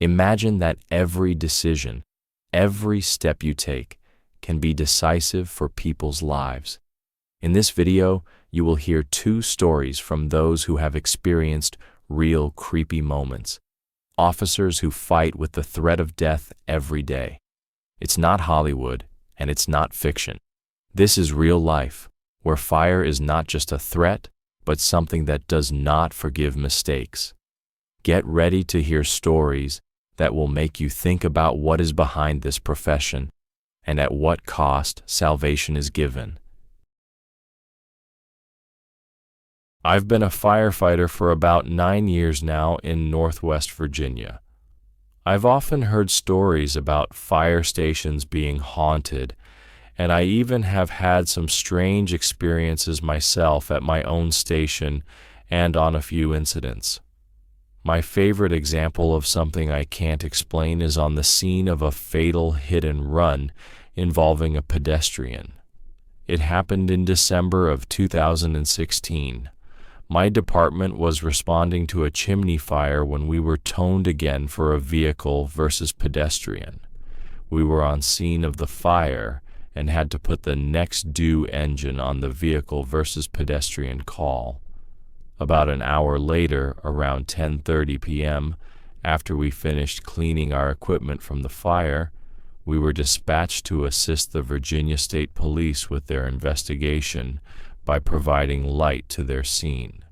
Imagine that every decision, every step you take, can be decisive for people's lives. In this video, you will hear two stories from those who have experienced real creepy moments. Officers who fight with the threat of death every day. It's not Hollywood, and it's not fiction. This is real life, where fire is not just a threat, but something that does not forgive mistakes. Get ready to hear stories that will make you think about what is behind this profession and at what cost salvation is given. I've been a firefighter for about 9 years now in Northwest Virginia. I've often heard stories about fire stations being haunted, and I even have had some strange experiences myself at my own station and on a few incidents. My favorite example of something I can't explain is on the scene of a fatal hit-and-run involving a pedestrian. It happened in December of 2016. My department was responding to a chimney fire when we were toned again for a vehicle versus pedestrian. We were on scene of the fire and had to put the next due engine on the vehicle versus pedestrian call. About an hour later, around 10:30 p.m., after we finished cleaning our equipment from the fire, we were dispatched to assist the Virginia State Police with their investigation by providing light to their scene.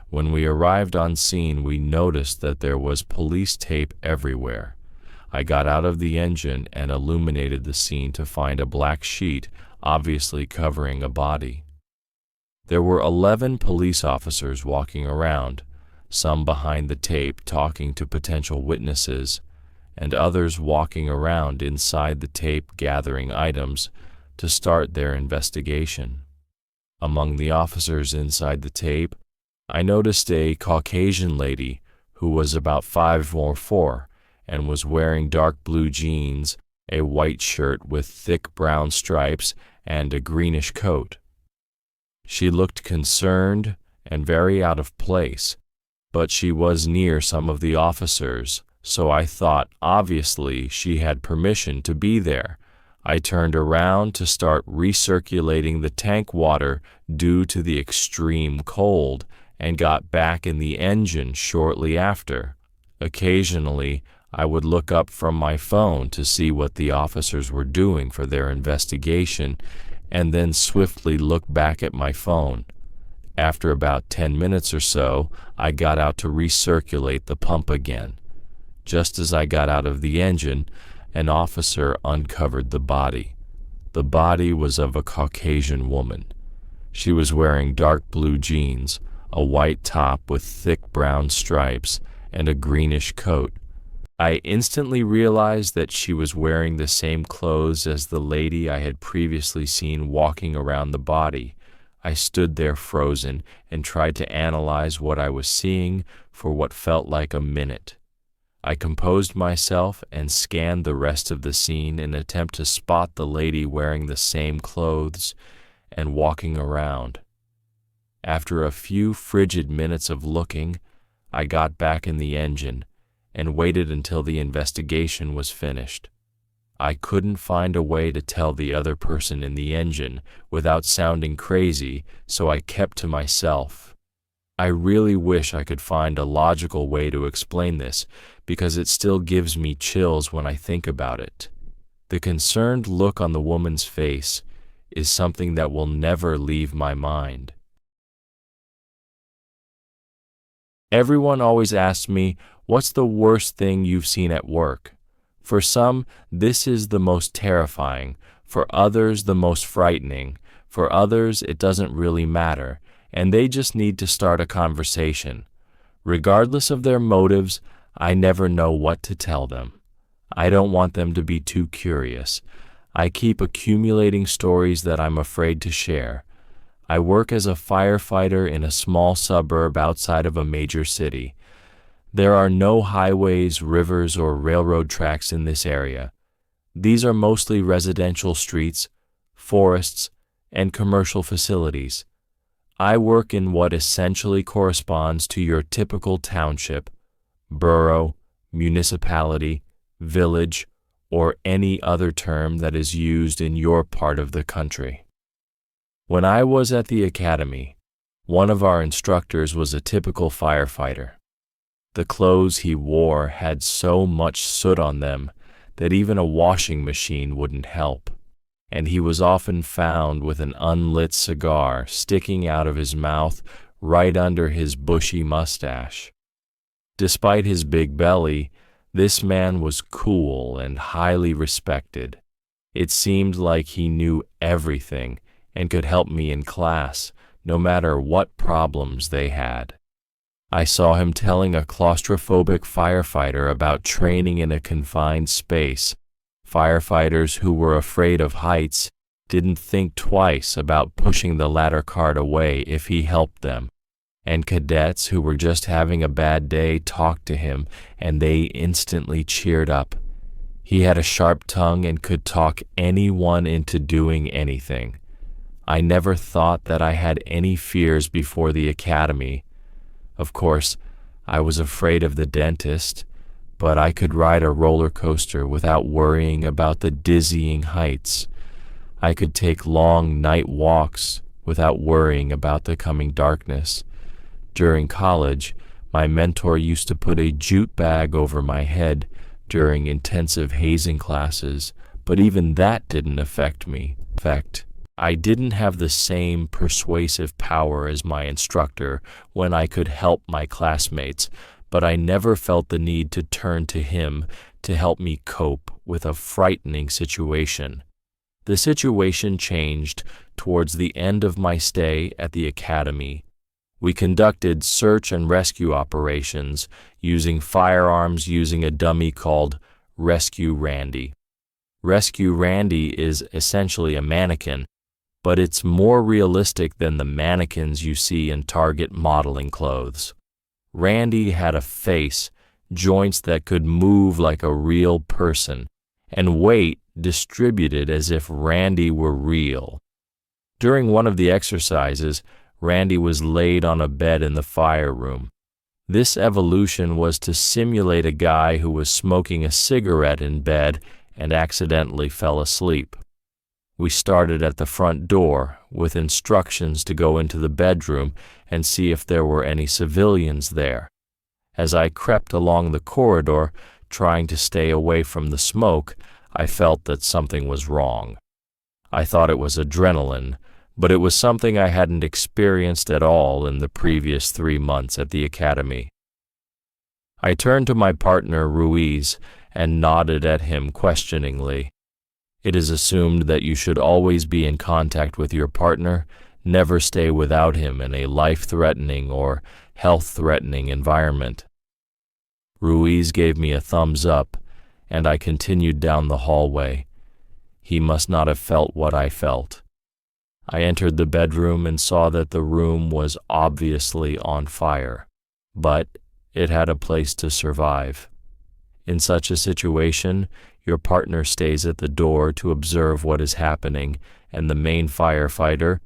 When we arrived on scene, we noticed that there was police tape everywhere. I got out of the engine and illuminated the scene to find a black sheet, obviously covering a body. There were 11 police officers walking around, some behind the tape talking to potential witnesses, and others walking around inside the tape gathering items to start their investigation. Among the officers inside the tape, I noticed a Caucasian lady who was about 5'4" and was wearing dark blue jeans, a white shirt with thick brown stripes, and a greenish coat. She looked concerned and very out of place, but she was near some of the officers, so I thought obviously she had permission to be there. I turned around to start recirculating the tank water due to the extreme cold and got back in the engine shortly after. Occasionally, I would look up from my phone to see what the officers were doing for their investigation and then swiftly look back at my phone. After about 10 minutes or so, I got out to recirculate the pump again. Just as I got out of the engine, an officer uncovered the body. The body was of a Caucasian woman. She was wearing dark blue jeans, a white top with thick brown stripes, and a greenish coat. I instantly realized that she was wearing the same clothes as the lady I had previously seen walking around the body. I stood there frozen and tried to analyze what I was seeing for what felt like a minute. I composed myself and scanned the rest of the scene in an attempt to spot the lady wearing the same clothes and walking around. After a few frigid minutes of looking, I got back in the engine and waited until the investigation was finished. I couldn't find a way to tell the other person in the engine without sounding crazy, so I kept to myself. I really wish I could find a logical way to explain this, because it still gives me chills when I think about it. The concerned look on the woman's face is something that will never leave my mind. Everyone always asks me, what's the worst thing you've seen at work? For some, this is the most terrifying. For others, the most frightening. For others, it doesn't really matter, and they just need to start a conversation. Regardless of their motives, I never know what to tell them. I don't want them to be too curious. I keep accumulating stories that I'm afraid to share. I work as a firefighter in a small suburb outside of a major city. There are no highways, rivers, or railroad tracks in this area. These are mostly residential streets, forests, and commercial facilities. I work in what essentially corresponds to your typical township, borough, municipality, village, or any other term that is used in your part of the country. When I was at the academy, one of our instructors was a typical firefighter. The clothes he wore had so much soot on them that even a washing machine wouldn't help, and he was often found with an unlit cigar sticking out of his mouth right under his bushy mustache. Despite his big belly, this man was cool and highly respected. It seemed like he knew everything and could help me in class, no matter what problems they had. I saw him telling a claustrophobic firefighter about training in a confined space. Firefighters who were afraid of heights didn't think twice about pushing the ladder cart away if he helped them, and cadets who were just having a bad day talked to him and they instantly cheered up. He had a sharp tongue and could talk anyone into doing anything. I never thought that I had any fears before the academy. Of course, I was afraid of the dentist, but I could ride a roller coaster without worrying about the dizzying heights. I could take long night walks without worrying about the coming darkness. During college, my mentor used to put a jute bag over my head during intensive hazing classes, but even that didn't affect me. In fact, I didn't have the same persuasive power as my instructor when I could help my classmates, but I never felt the need to turn to him to help me cope with a frightening situation. The situation changed towards the end of my stay at the academy. We conducted search and rescue operations using firearms using a dummy called Rescue Randy. Rescue Randy is essentially a mannequin, but it's more realistic than the mannequins you see in Target modeling clothes. Randy had a face, joints that could move like a real person, and weight distributed as if Randy were real. During one of the exercises, Randy was laid on a bed in the fire room. This evolution was to simulate a guy who was smoking a cigarette in bed and accidentally fell asleep. We started at the front door with instructions to go into the bedroom and see if there were any civilians there. As I crept along the corridor, trying to stay away from the smoke, I felt that something was wrong. I thought it was adrenaline, but it was something I hadn't experienced at all in the previous 3 months at the academy. I turned to my partner, Ruiz, and nodded at him questioningly. It is assumed that you should always be in contact with your partner, never stay without him in a life-threatening or health-threatening environment. Ruiz gave me a thumbs up, and I continued down the hallway. He must not have felt what I felt. I entered the bedroom and saw that the room was obviously on fire, but it had a place to survive. In such a situation, your partner stays at the door to observe what is happening, and the main firefighter,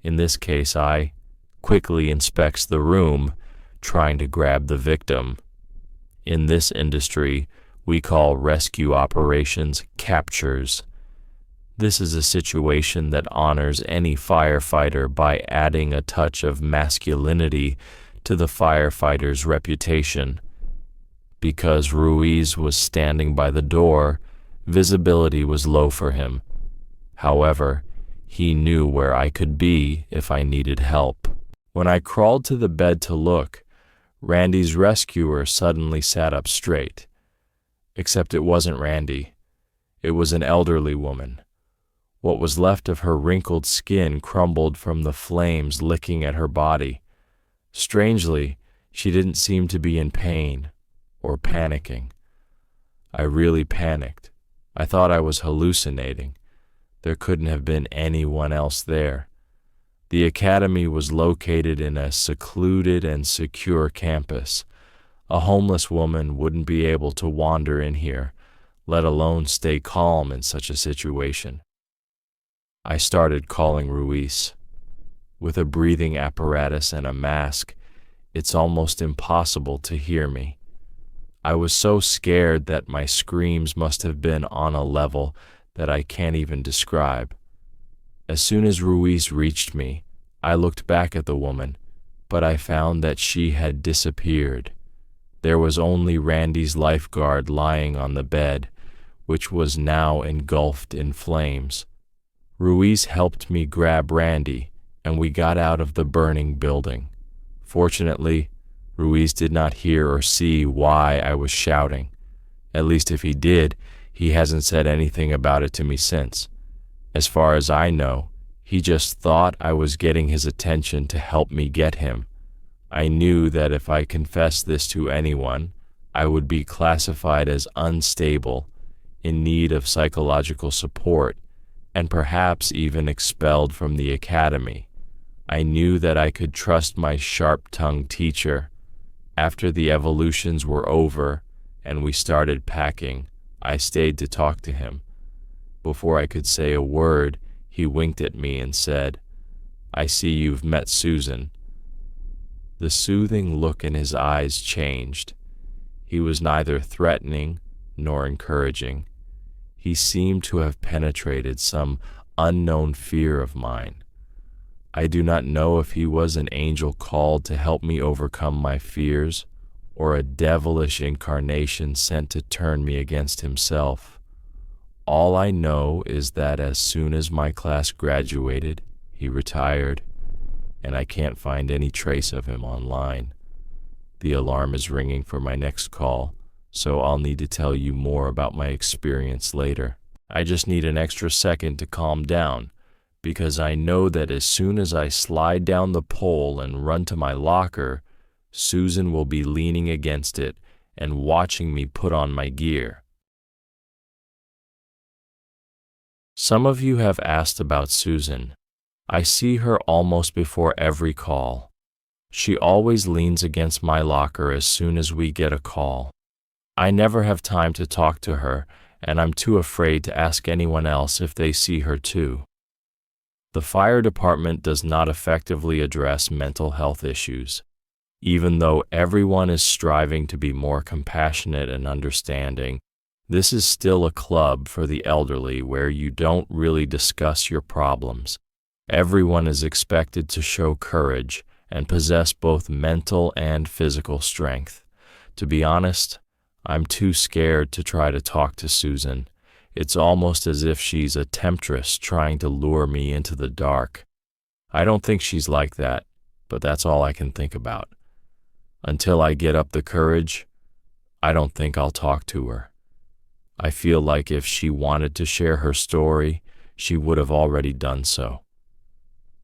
in this case I, quickly inspects the room, trying to grab the victim. In this industry, we call rescue operations captures. This is a situation that honors any firefighter by adding a touch of masculinity to the firefighter's reputation. Because Ruiz was standing by the door, visibility was low for him. However, he knew where I could be if I needed help. When I crawled to the bed to look, Randy's rescuer suddenly sat up straight. Except it wasn't Randy. It was an elderly woman. What was left of her wrinkled skin crumbled from the flames licking at her body. Strangely, she didn't seem to be in pain or panicking. I really panicked. I thought I was hallucinating. There couldn't have been anyone else there. The academy was located in a secluded and secure campus. A homeless woman wouldn't be able to wander in here, let alone stay calm in such a situation. I started calling Ruiz. With a breathing apparatus and a mask, it's almost impossible to hear me. I was so scared that my screams must have been on a level that I can't even describe. As soon as Ruiz reached me, I looked back at the woman, but I found that she had disappeared. There was only Randy's lifeguard lying on the bed, which was now engulfed in flames. Ruiz helped me grab Randy, and we got out of the burning building. Fortunately, Ruiz did not hear or see why I was shouting. At least if he did, he hasn't said anything about it to me since. As far as I know, he just thought I was getting his attention to help me get him. I knew that if I confessed this to anyone, I would be classified as unstable, in need of psychological support, and perhaps even expelled from the academy. I knew that I could trust my sharp-tongued teacher. After the evolutions were over and we started packing, I stayed to talk to him. Before I could say a word, he winked at me and said, "I see you've met Susan." The soothing look in his eyes changed. He was neither threatening nor encouraging. He seemed to have penetrated some unknown fear of mine. I do not know if he was an angel called to help me overcome my fears, or a devilish incarnation sent to turn me against himself. All I know is that as soon as my class graduated, he retired, and I can't find any trace of him online. The alarm is ringing for my next call, so I'll need to tell you more about my experience later. I just need an extra second to calm down, because I know that as soon as I slide down the pole and run to my locker, Susan will be leaning against it and watching me put on my gear. Some of you have asked about Susan. I see her almost before every call. She always leans against my locker as soon as we get a call. I never have time to talk to her, and I'm too afraid to ask anyone else if they see her too. The fire department does not effectively address mental health issues. Even though everyone is striving to be more compassionate and understanding, this is still a club for the elderly where you don't really discuss your problems. Everyone is expected to show courage and possess both mental and physical strength. To be honest, I'm too scared to try to talk to Susan. It's almost as if she's a temptress trying to lure me into the dark. I don't think she's like that, but that's all I can think about. Until I get up the courage, I don't think I'll talk to her. I feel like if she wanted to share her story, she would have already done so.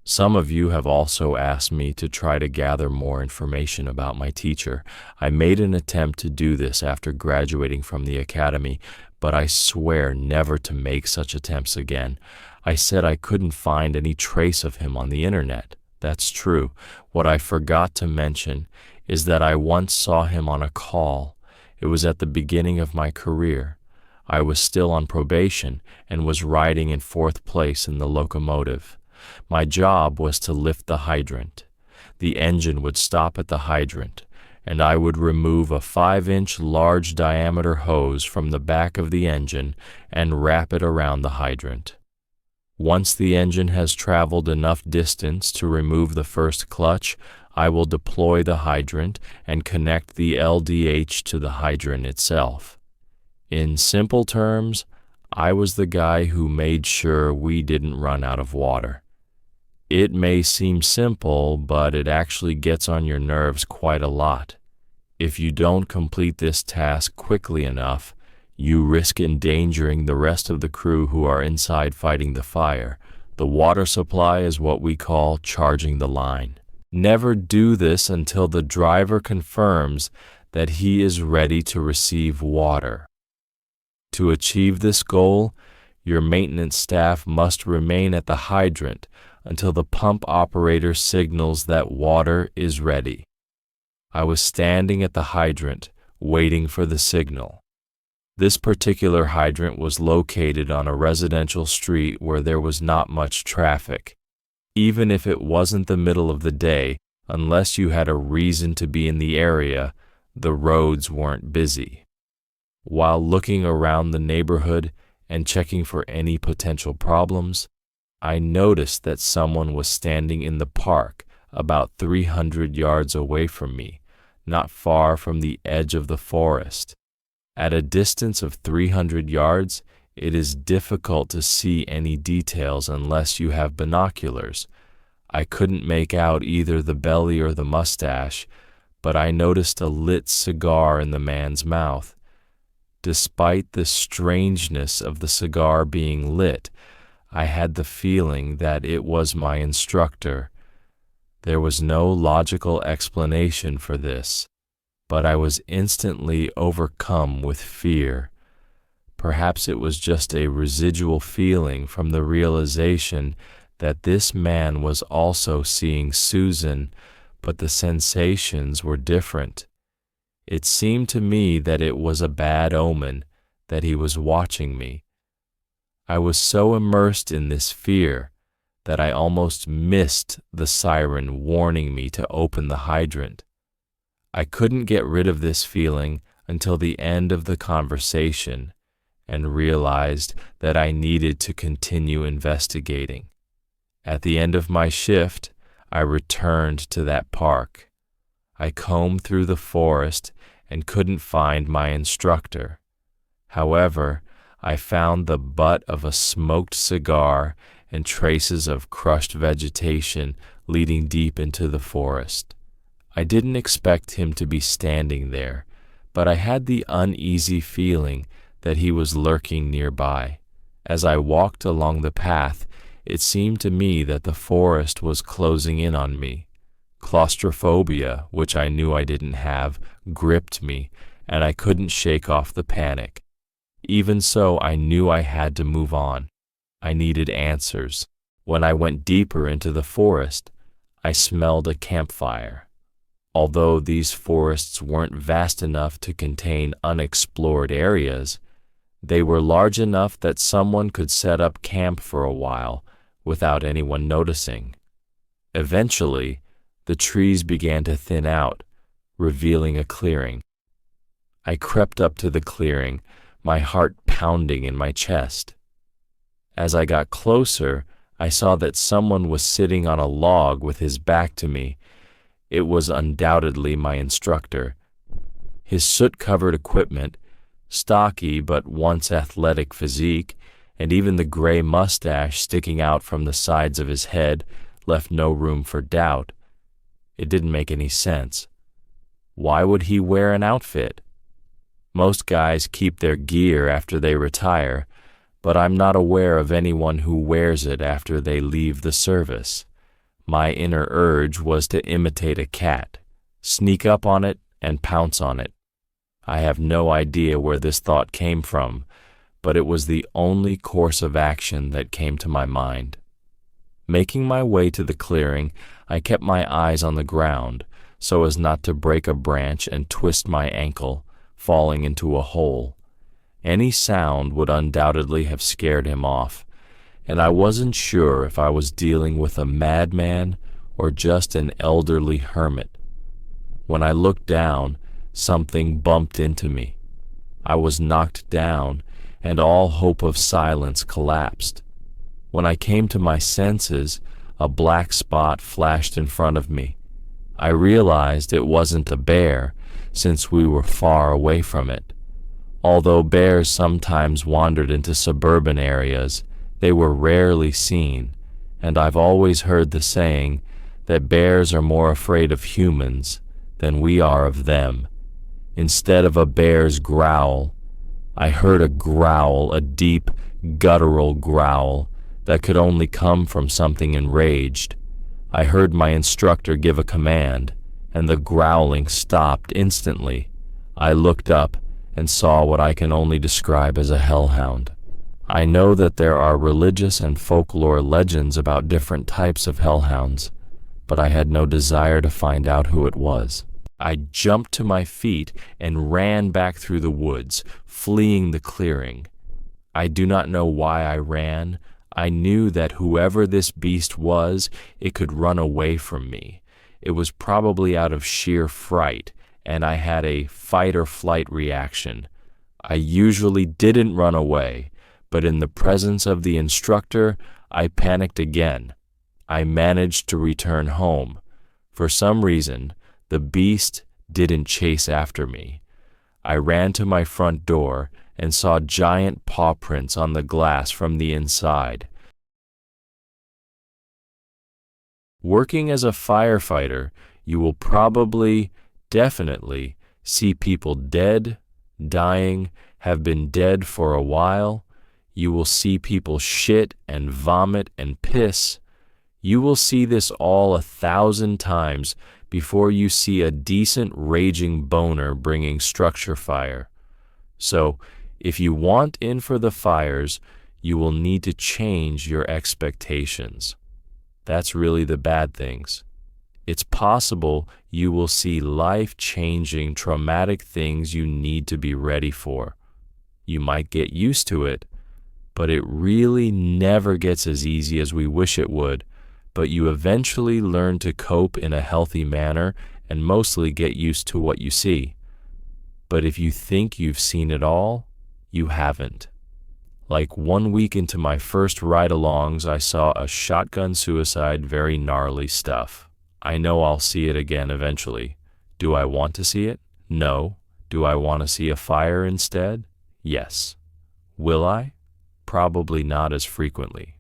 Some of you have also asked me to try to gather more information about my teacher. I made an attempt to do this after graduating from the academy, but I swear never to make such attempts again. I said I couldn't find any trace of him on the internet. That's true. What I forgot to mention is that I once saw him on a call. It was at the beginning of my career. I was still on probation and was riding in 4th place in the locomotive. My job was to lift the hydrant. The engine would stop at the hydrant, and I would remove a 5-inch large diameter hose from the back of the engine and wrap it around the hydrant. Once the engine has traveled enough distance to remove the first clutch, I will deploy the hydrant and connect the LDH to the hydrant itself. In simple terms, I was the guy who made sure we didn't run out of water. It may seem simple, but it actually gets on your nerves quite a lot. If you don't complete this task quickly enough, you risk endangering the rest of the crew who are inside fighting the fire. The water supply is what we call charging the line. Never do this until the driver confirms that he is ready to receive water. To achieve this goal, your maintenance staff must remain at the hydrant until the pump operator signals that water is ready. I was standing at the hydrant, waiting for the signal. This particular hydrant was located on a residential street where there was not much traffic. Even if it wasn't the middle of the day, unless you had a reason to be in the area, The roads weren't busy. While looking around the neighborhood and checking for any potential problems, I noticed that someone was standing in the park about 300 yards away from me, not far from the edge of the forest. At a distance of 300 yards, it is difficult to see any details unless you have binoculars. I couldn't make out either the belly or the mustache, but I noticed a lit cigar in the man's mouth. Despite the strangeness of the cigar being lit, I had the feeling that it was my instructor. There was no logical explanation for this, but I was instantly overcome with fear. Perhaps it was just a residual feeling from the realization that this man was also seeing Susan, but the sensations were different. It seemed to me that it was a bad omen, that he was watching me. I was so immersed in this fear that I almost missed the siren warning me to open the hydrant. I couldn't get rid of this feeling until the end of the conversation and realized that I needed to continue investigating. At the end of my shift, I returned to that park. I combed through the forest and couldn't find my instructor. However, I found the butt of a smoked cigar and traces of crushed vegetation leading deep into the forest. I didn't expect him to be standing there, but I had the uneasy feeling that he was lurking nearby. As I walked along the path, it seemed to me that the forest was closing in on me. Claustrophobia, which I knew I didn't have, gripped me, and I couldn't shake off the panic. Even so, I knew I had to move on. I needed answers. When I went deeper into the forest, I smelled a campfire. Although these forests weren't vast enough to contain unexplored areas, they were large enough that someone could set up camp for a while without anyone noticing. Eventually, the trees began to thin out, revealing a clearing. I crept up to the clearing, my heart pounding in my chest. As I got closer, I saw that someone was sitting on a log with his back to me. It was undoubtedly my instructor. His soot-covered equipment, stocky but once athletic physique, and even the gray mustache sticking out from the sides of his head left no room for doubt. It didn't make any sense. Why would he wear an outfit? Most guys keep their gear after they retire, but I'm not aware of anyone who wears it after they leave the service. My inner urge was to imitate a cat, sneak up on it and pounce on it. I have no idea where this thought came from, but it was the only course of action that came to my mind. Making my way to the clearing, I kept my eyes on the ground so as not to break a branch and twist my ankle, falling into a hole. Any sound would undoubtedly have scared him off, and I wasn't sure if I was dealing with a madman or just an elderly hermit. When I looked down, something bumped into me. I was knocked down, and all hope of silence collapsed. When I came to my senses, a black spot flashed in front of me. I realized it wasn't a bear, since we were far away from it. Although bears sometimes wandered into suburban areas, they were rarely seen, and I've always heard the saying that bears are more afraid of humans than we are of them. Instead of a bear's growl, I heard a growl, a deep, guttural growl that could only come from something enraged. I heard my instructor give a command, and the growling stopped instantly. I looked up and saw what I can only describe as a hellhound. I know that there are religious and folklore legends about different types of hellhounds, but I had no desire to find out who it was. I jumped to my feet and ran back through the woods, fleeing the clearing. I do not know why I ran. I knew that whoever this beast was, it could run away from me. It was probably out of sheer fright, and I had a fight or flight reaction. I usually didn't run away, but in the presence of the instructor, I panicked again. I managed to return home. For some reason, the beast didn't chase after me. I ran to my front door and saw giant paw prints on the glass from the inside. Working as a firefighter, you will definitely see people dead, dying, have been dead for a while. You will see people shit and vomit and piss. You will see this all 1,000 times before you see a decent raging boner bringing structure fire. So, if you want in for the fires, you will need to change your expectations. That's really the bad things. It's possible you will see life-changing, traumatic things you need to be ready for. You might get used to it, but it really never gets as easy as we wish it would. But you eventually learn to cope in a healthy manner and mostly get used to what you see. But if you think you've seen it all, you haven't. Like 1 week into my first ride-alongs, I saw a shotgun suicide, very gnarly stuff. I know I'll see it again eventually. Do I want to see it? No. Do I want to see a fire instead? Yes. Will I? Probably not as frequently.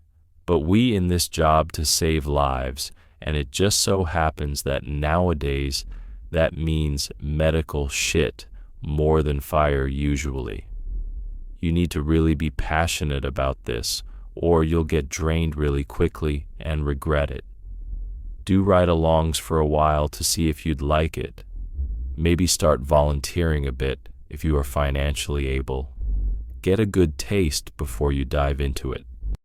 But we in this job to save lives, and it just so happens that nowadays that means medical shit more than fire usually. You need to really be passionate about this, or you'll get drained really quickly and regret it. Do ride-alongs for a while to see if you'd like it. Maybe start volunteering a bit if you are financially able. Get a good taste before you dive into it.